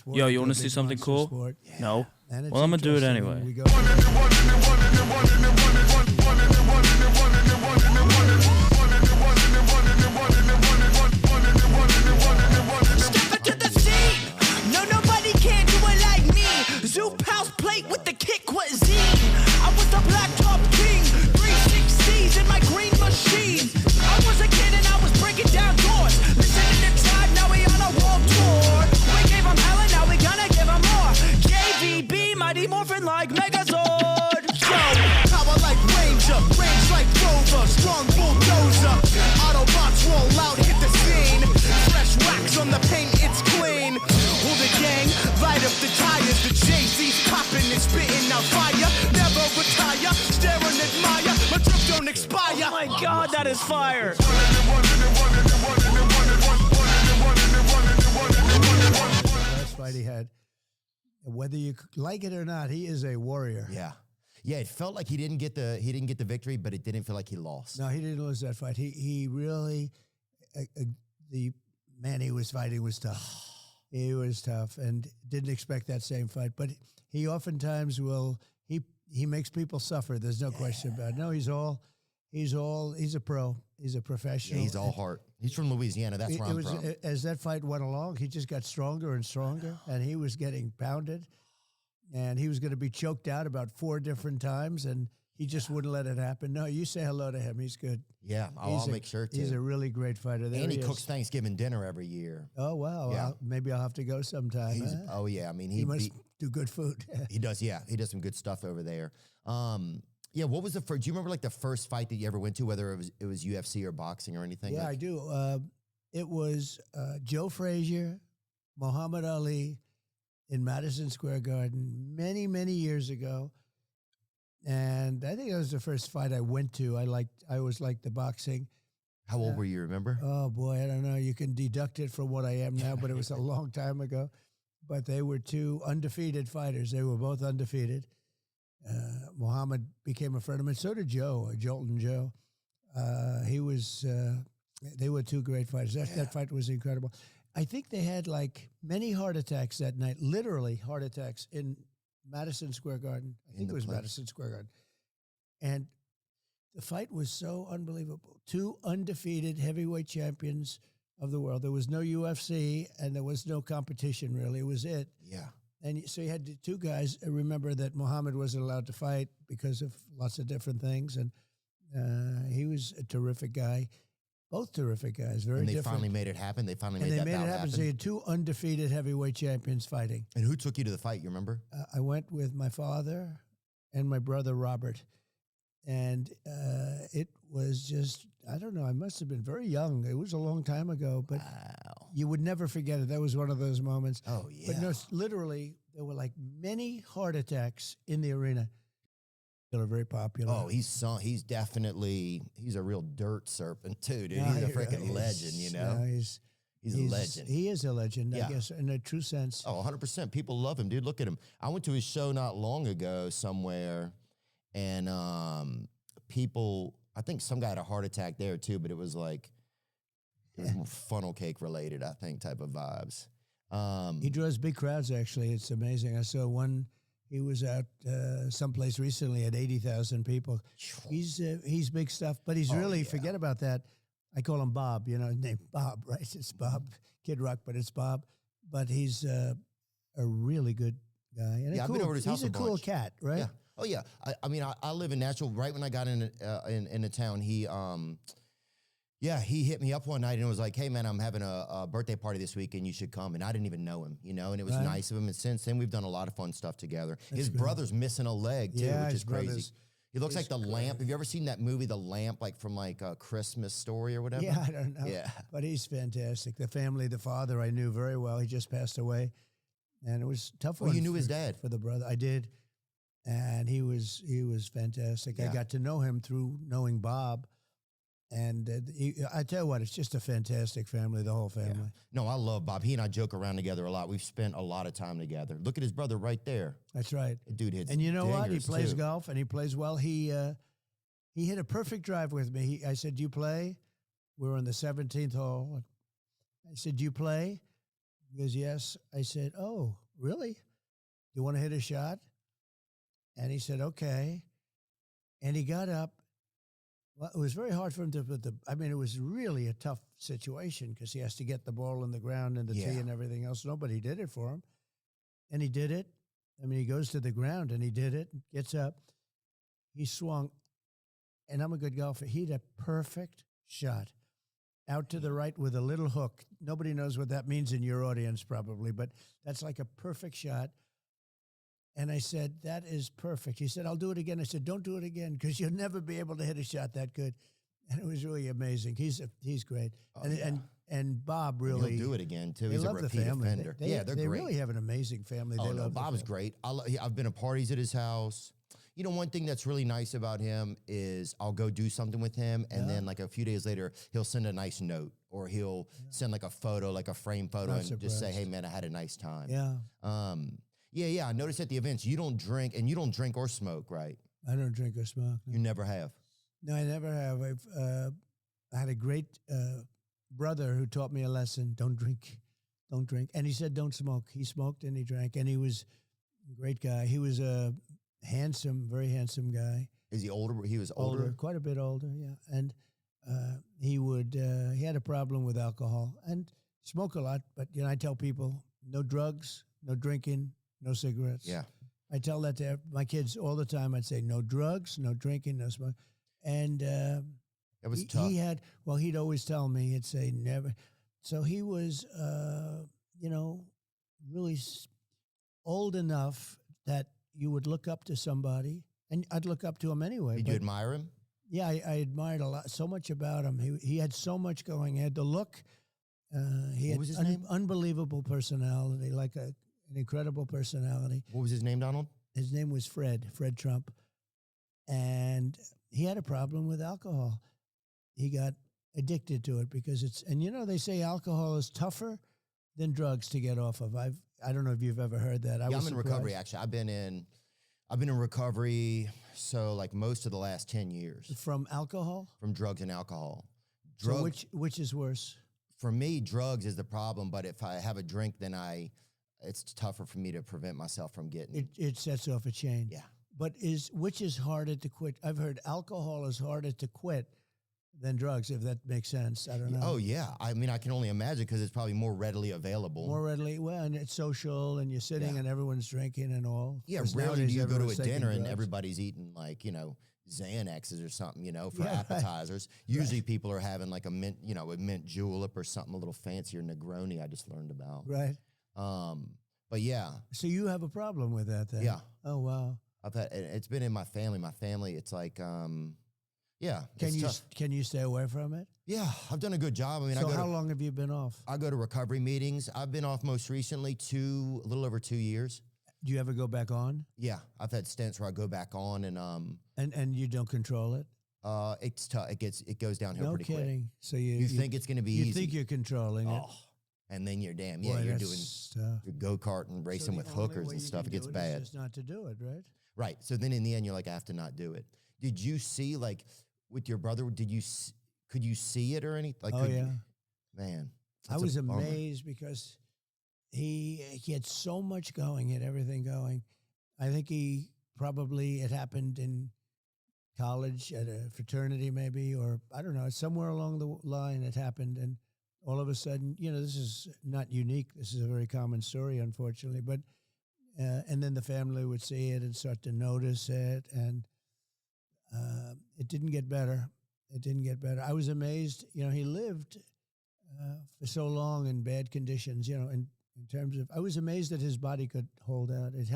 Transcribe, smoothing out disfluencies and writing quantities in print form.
sport. Yo, you into want a to see big something monster cool? sport. No. And it's Well, I'm gonna do it interesting anyway. when we go- Step into the scene. No, nobody can do it like me. Zoop house plate with the kick cuisine. I was the black top king. 360s in my green machine. I was a kid and I was breaking down doors. Listening to Tribe, now we on a world tour. We gave him hell and now we gonna give him more. JVB, Mighty Morphin like Megazord. Yo, power like Ranger, range like Rover, strong bulldozer. Autobots roll out, hit the scene. Fresh wax on the paint, it's clean. Hold the gang, light up the tires. The Jay-Z's popping and spitting out fire. Never retire, stare and admire. My drip don't expire. Oh my God, that is fire. Last fight he had. Whether you like it or not, he is a warrior. Yeah. Yeah, it felt like he didn't get the victory, but it didn't feel like he lost. No, he didn't lose that fight. He really, the man he was fighting was tough. He was tough and didn't expect that same fight. But he oftentimes will, he makes people suffer. There's no question about it. No, he's a pro. He's a professional. Yeah, he's all heart. He's from Louisiana. That's where I'm from. As that fight went along, he just got stronger and stronger, and he was getting pounded, and he was going to be choked out about 4 different times, and he just wouldn't let it happen. No, you say hello to him. He's good. Yeah, I'll make sure to. He's a really great fighter. There And he is. cooks Thanksgiving dinner every year. Oh, wow. Yeah. Maybe I'll have to go sometime. Oh yeah, I mean He must do good food. he does. Yeah, he does some good stuff over there. Yeah, what was the first? Do you remember like the first fight that you ever went to, whether it was UFC or boxing or anything? Yeah, like, I do. It was Joe Frazier, Muhammad Ali in Madison Square Garden many, many years ago. And I think that was the first fight I went to. I always liked the boxing. How old were you? Remember? Oh boy, I don't know. You can deduct it from what I am now, but it was a long time ago. But they were 2 undefeated fighters. They were both undefeated. Muhammad became a friend of mine. So did Joe, Jolton Joe. They were 2 great fighters. That fight was incredible. I think they had like many heart attacks that night, literally heart attacks in Madison Square Garden. I think it was Madison Square Garden. And the fight was so unbelievable. 2 undefeated heavyweight champions of the world. There was no UFC and there was no competition really. It was it. Yeah. And so you had the 2 guys. Remember that Muhammad wasn't allowed to fight because of lots of different things. And he was a terrific guy. Both terrific guys, very And they different. finally made it happen. They finally And made they that made bout it happen. So you had 2 undefeated heavyweight champions fighting. And who took you to the fight? You remember? I went with my father and my brother Robert. And it was just, I don't know, I must have been very young. It was a long time ago, but you would never forget it. That was one of those moments. Oh, yeah. But no, literally, there were like many heart attacks in the arena. They were very popular. Oh, he's definitely, he's a real dirt serpent too, dude. He's a freaking legend, you know? No, he's a legend. He is a legend, Yeah. I guess, in a true sense. Oh, 100%. People love him, dude. Look at him. I went to his show not long ago somewhere, and people, I think some guy had a heart attack there too, but it was like, it was more funnel cake related, I think, type of vibes. He draws big crowds, actually. It's amazing. I saw one, he was out someplace recently at 80,000 people. He's big stuff, but he's really, forget about that. I call him Bob, you know, his name Bob, right? It's Bob, Kid Rock, but it's Bob. But he's a really good guy. And I've been over to his house he's a cool bunch. cat, right? Yeah. Oh, yeah. I mean, I live in Nashville. Right when I got into town, he hit me up one night and was like, "Hey, man, I'm having a birthday party this week, and you should come." And I didn't even know him, you know, and it was nice of him. And since then, we've done a lot of fun stuff together. His brother's missing a leg, too, which is crazy. He looks like the lamp. Have you ever seen that movie, The Lamp, like from like a Christmas Story or whatever? Yeah, I don't know. Yeah. But he's fantastic. The family, the father, I knew very well. He just passed away. And it was tough. Oh, you knew his dad? For the brother. I did. And he was fantastic. Yeah. I got to know him through knowing Bob. And I tell you what, it's just a fantastic family, the whole family. Yeah. No, I love Bob. He and I joke around together a lot. We've spent a lot of time together. Look at his brother right there. That's right. That dude hits And you know what? He dingers, plays too. golf and he plays well. He hit a perfect drive with me. I said, "Do you play?" We were on the 17th hole. I said, "Do you play?" He goes, yes. I said, oh, really? You want to hit a shot? And he said, okay. And he got up. Well, it was very hard for him to put it was really a tough situation because he has to get the ball in the ground and the tee and everything else. Nobody did it for him. And he did it. He goes to the ground and he did it, gets up. He swung. And I'm a good golfer. He had a perfect shot out to the right with a little hook. Nobody knows what that means in your audience probably, but that's like a perfect shot. And I said, that is perfect. He said, I'll do it again. I said, don't do it again because you'll never be able to hit a shot that good. And it was really amazing. He's great. And Bob really. He'll do it again, too. They He's a love the repeat family. offender. They're great. They really have an amazing family. Oh, They no, love Bob's great. I've been to parties at his house. You know, one thing that's really nice about him is I'll go do something with him, and then like a few days later, he'll send a nice note, or he'll send like a photo, like a frame photo, and just say, hey, man, I had a nice time. Yeah. I noticed at the events, you don't drink, and you don't drink or smoke, right? I don't drink or smoke. No. You never have. No, I never have. I had a great brother who taught me a lesson. Don't drink. And he said, don't smoke. He smoked and he drank, and he was a great guy. He was a very handsome guy. Is he older? He was older? Quite a bit older, yeah. And he had a problem with alcohol and smoke a lot. But, I tell people, no drugs, no drinking, no cigarettes. Yeah. I tell that to my kids all the time. I'd say, no drugs, no drinking, no smoke. And it was tough. He'd always tell me, he'd say, never. So he was, really old enough that you would look up to somebody, and I'd look up to him anyway. Did you admire him? Yeah, I admired so much about him. He had so much going. He had the look. What was his name? Unbelievable personality, like an incredible personality. What was his name, Donald? His name was Fred Trump. And he had a problem with alcohol. He got addicted to it because they say alcohol is tougher than drugs to get off of. I don't know if you've ever heard that. I'm in recovery, actually. I've been in recovery, so like most of the last 10 years. From alcohol? From drugs and alcohol. So which is worse? For me, drugs is the problem, but if I have a drink, then it's tougher for me to prevent myself from getting. It sets off a chain. Yeah. But which is harder to quit? I've heard alcohol is harder to quit than drugs, if that makes sense. I don't know. Oh, yeah. I mean, I can only imagine because it's probably more readily available. And it's social, and you're sitting and everyone's drinking and all. Yeah, rarely do you go to a dinner and everybody's eating Xanaxes or something, for appetizers. Right. Usually people are having like a mint julep or something a little fancier, Negroni I just learned about. Right. But yeah. So you have a problem with that then? Yeah. Oh, wow. It's been in my family. My family, it's like, yeah. Can you stay away from it? Yeah, I've done a good job. I mean, so how long have you been off? I go to recovery meetings. I've been off most recently a little over 2 years. Do you ever go back on? Yeah, I've had stints where I go back on and you don't control it. It's tough. It goes downhill pretty quick. No kidding. So you think it's going to be easy. You think you're controlling it. And then you're you're doing your go-kart and racing with hookers and stuff. It gets bad. Just not to do it, right? Right. So then in the end, you're like, I have to not do it. Did you see, like, with your brother, could you see it or anything? Like, yeah. Man. I was amazed because he had so much going, he had everything going. I think it happened in college at a fraternity maybe, or I don't know, somewhere along the line it happened. And all of a sudden, this is not unique. This is a very common story, unfortunately. But and then the family would see it and start to notice it, and it didn't get better. It didn't get better. I was amazed. He lived for so long in bad conditions. In terms of, I was amazed that his body could hold out. It